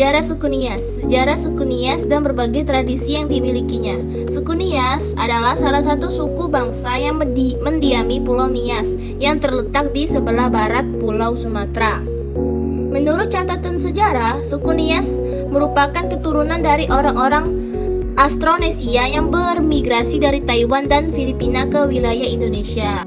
Sejarah suku Nias dan berbagai tradisi yang dimilikinya. Suku Nias adalah salah satu suku bangsa yang mendiami Pulau Nias yang terletak di sebelah barat Pulau Sumatera. Menurut catatan sejarah, suku Nias merupakan keturunan dari orang-orang Austronesia yang bermigrasi dari Taiwan dan Filipina ke wilayah Indonesia.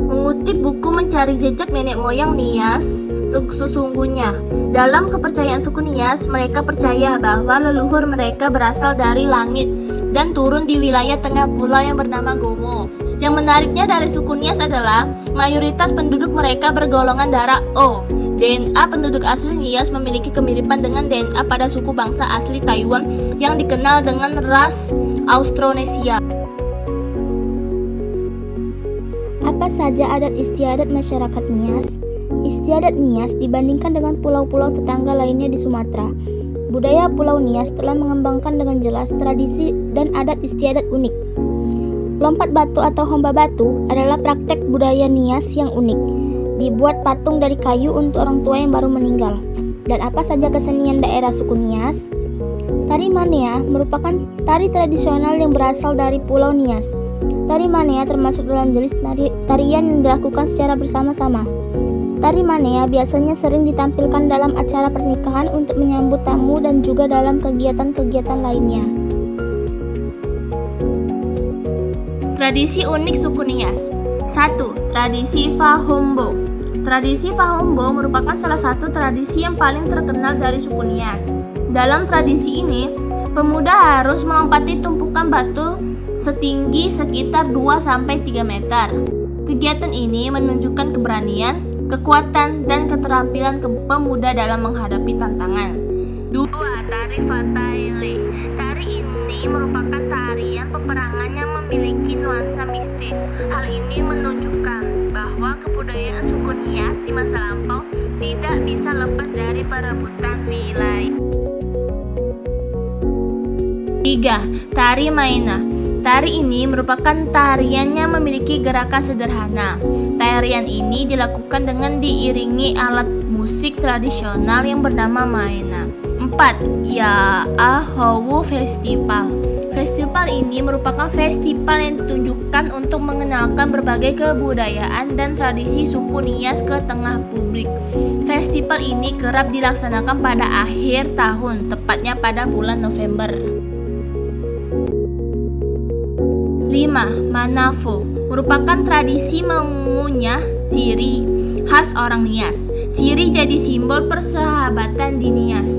Mengutip buku Mencari Jejak Nenek Moyang Nias, sesungguhnya dalam kepercayaan suku Nias, mereka percaya bahwa leluhur mereka berasal dari langit dan turun di wilayah tengah pulau yang bernama Gomo. Yang menariknya dari suku Nias adalah mayoritas penduduk mereka bergolongan darah O. DNA penduduk asli Nias memiliki kemiripan dengan DNA pada suku bangsa asli Taiwan yang dikenal dengan ras Austronesia. Apa saja adat istiadat masyarakat Nias? Istiadat Nias dibandingkan dengan pulau-pulau tetangga lainnya di Sumatera. Budaya Pulau Nias telah mengembangkan dengan jelas tradisi dan adat istiadat unik. Lompat batu atau homba batu adalah praktek budaya Nias yang unik. Dibuat patung dari kayu untuk orang tua yang baru meninggal. Dan apa saja kesenian daerah suku Nias? Tari Manea merupakan tari tradisional yang berasal dari Pulau Nias. Tari Manea termasuk dalam jenis tarian yang dilakukan secara bersama-sama. Tari Manea biasanya sering ditampilkan dalam acara pernikahan untuk menyambut tamu dan juga dalam kegiatan-kegiatan lainnya. Tradisi unik suku Nias. 1. Tradisi Fahombo. Tradisi Fahombo merupakan salah satu tradisi yang paling terkenal dari suku Nias. Dalam tradisi ini, pemuda harus melompati tumpukan batu setinggi sekitar 2-3 meter. Kegiatan ini menunjukkan keberanian, kekuatan, dan keterampilan pemuda dalam menghadapi tantangan. 2. Tari Fataile. Tari ini merupakan tarian peperangan yang memiliki nuansa mistis. Hal ini menunjukkan bahwa kebudayaan suku Nias di masa lampau tidak bisa lepas dari perebutan wilayah. 3. Tari Maena. Tari ini merupakan tarian yang memiliki gerakan sederhana. Tarian ini dilakukan dengan diiringi alat musik tradisional yang bernama maena. 4. Yaahowu Festival. Festival ini merupakan festival yang ditunjukkan untuk mengenalkan berbagai kebudayaan dan tradisi suku Nias ke tengah publik. Festival ini kerap dilaksanakan pada akhir tahun, tepatnya pada bulan November. 5. Manafo merupakan tradisi mengunyah sirih khas orang Nias. Sirih jadi simbol persahabatan di Nias.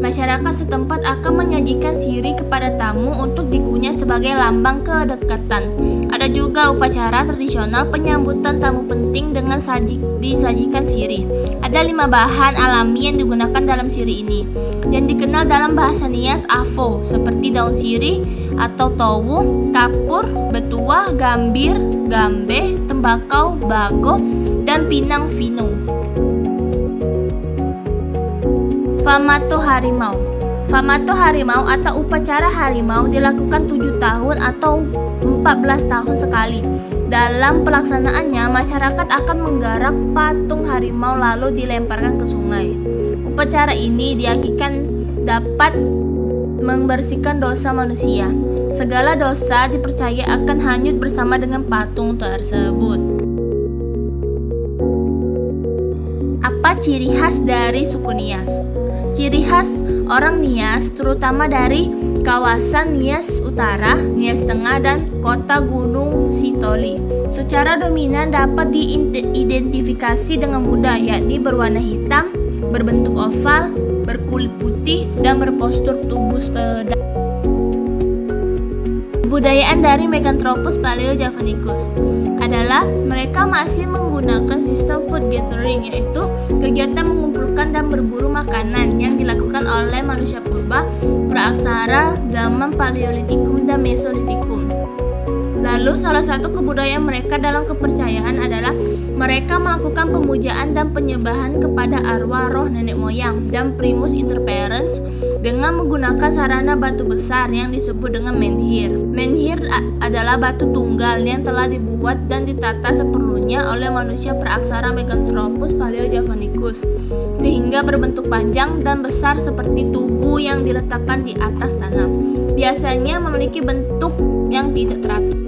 Masyarakat setempat akan menyajikan sirih kepada tamu untuk dikunyah sebagai lambang kedekatan. Ada juga upacara tradisional penyambutan tamu penting dengan disajikan sirih. Ada 5 bahan alami yang digunakan dalam sirih ini, yang dikenal dalam bahasa Nias Afo, seperti daun sirih atau towu, kapur, betua, gambir, gambe, tembakau, bago, dan pinang vino. Famato Harimau. Famato Harimau atau upacara harimau dilakukan 7 tahun atau 14 tahun sekali. Dalam pelaksanaannya, masyarakat akan menggarap patung harimau lalu dilemparkan ke sungai. Upacara ini diyakinkan dapat membersihkan dosa manusia. Segala dosa dipercaya akan hanyut bersama dengan patung tersebut. Apa ciri khas dari suku Nias? Ciri khas orang Nias terutama dari kawasan Nias Utara, Nias Tengah, dan kota Gunung Sitoli secara dominan dapat diidentifikasi dengan mudah, yakni berwarna hitam, berbentuk oval, berkulit putih, dan berpostur tubuh sedang. Kebudayaan dari Meganthropus paleojavanicus adalah mereka masih menggunakan sistem food gathering, yaitu kegiatan mengumpulkan dan berburu makanan yang dilakukan oleh manusia purba praaksara zaman Paleolitikum dan Mesolitikum. Lalu salah satu kebudayaan mereka dalam kepercayaan adalah mereka melakukan pemujaan dan penyembahan kepada arwah roh nenek moyang dan primus inter parents dengan menggunakan sarana batu besar yang disebut dengan menhir. Menhir adalah batu tunggal yang telah dibuat dan ditata seperlunya oleh manusia praaksara Meganthropus paleojavanicus. sekaligus, sehingga berbentuk panjang dan besar seperti tugu yang diletakkan di atas tanah. Biasanya memiliki bentuk yang tidak teratur.